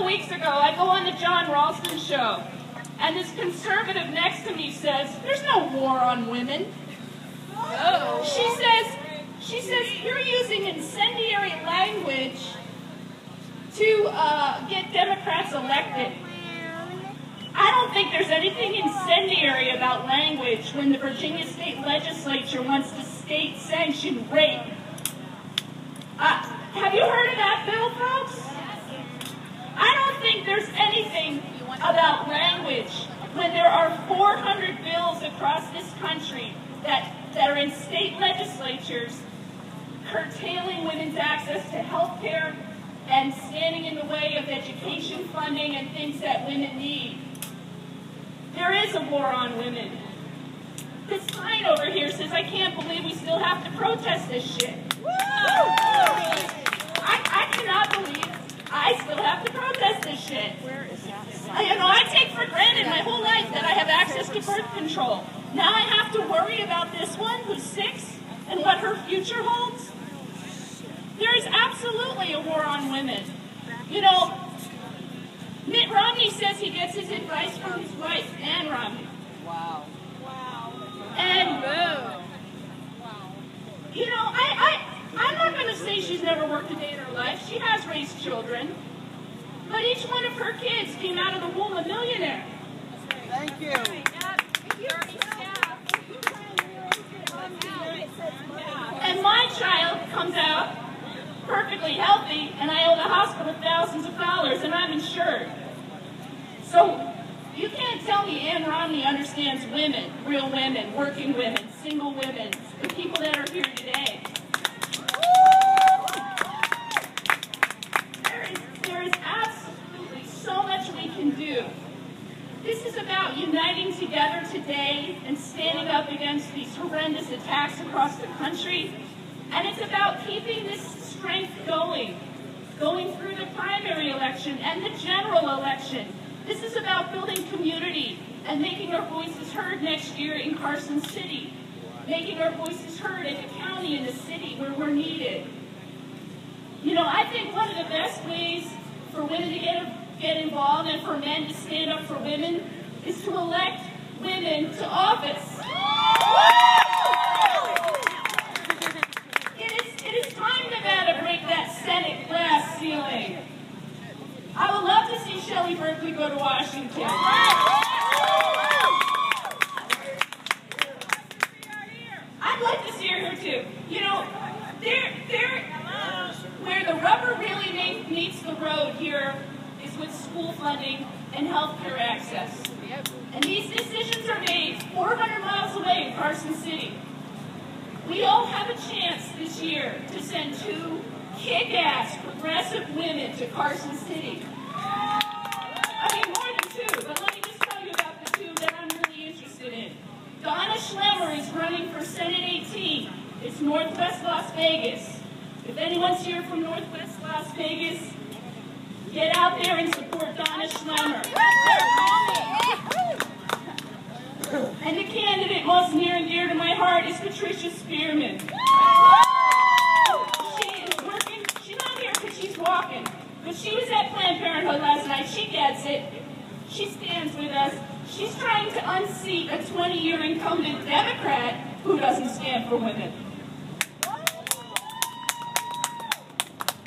couple weeks ago, I go on the John Ralston show, and this conservative next to me says, "There's no war on women." Oh. She says, "You're using incendiary language to get Democrats elected." I don't think there's anything incendiary about language when the Virginia State Legislature wants to state-sanction rape. Have you heard of that bill, folks? I don't think there's anything about language when there are 400 bills across this country that are in state legislatures curtailing women's access to health care and standing in the way of education funding and things that women need. There is a war on women. This sign over here says, "I can't believe we still have to protest this shit." I cannot believe I still have to protest this shit. Where is that? I take for granted my whole life that I have access to birth control. Now I have to worry about this one who's 6 and what her future holds. There is absolutely a war on women. You know, Mitt Romney says he gets his advice from his wife, Ann Romney. Wow. And, you know, I'm not going to say she's never worked a day in her life. She has raised children. But each one of her kids came out of the womb a millionaire. Thank you. And my child comes out perfectly healthy, and I owe the hospital thousands of dollars, and I'm insured. So you can't tell me Ann Romney understands women, real women, working women, single women, the people that are here today. There is absolutely so much we can do. This is about uniting together today and standing up against these horrendous attacks across the country. And it's about keeping this strength going through the primary election and the general election. This is about building community and making our voices heard next year in Carson City, making our voices heard in the county and the city where we're needed. You know, I think one of the best ways for women to get involved and for men to stand up for women is to elect women to office. It is time, Nevada, to break that Senate glass ceiling. I would love to see Shelley Berkeley go to Washington. I'd like to see her here too. You know, where the rubber really meets the road here is with school funding and health care access. And these decisions are made 400 miles away in Carson City. We all have a chance this year to send 2 kick-ass progressive women to Carson City. I mean, more than 2, but let me just tell you about the 2 that I'm really interested in. Donna Schlemmer is running for Senate 18. It's Northwest Las Vegas. If anyone's here from Northwest Las Vegas, get out there and support Donna Schlemmer. And the candidate most near and dear to my heart is Patricia Spearman. She is working. She's not here because she's walking. But she was at Planned Parenthood last night. She gets it. She stands with us. She's trying to unseat a 20-year incumbent Democrat who doesn't stand for women.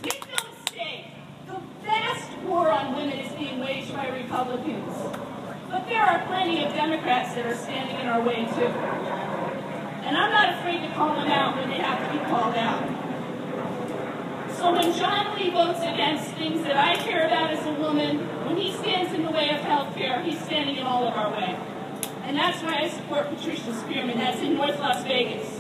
Make no mistake, the vast war on women is being waged by Republicans. But there are plenty of Democrats that are standing in our way, too. And I'm not afraid to call them out when they have to be called out. So when John Lee votes against things that I care about as a woman, when he stands in the way of health care, he's standing in all of our way. And that's why I support Patricia Spearman. That's in North Las Vegas.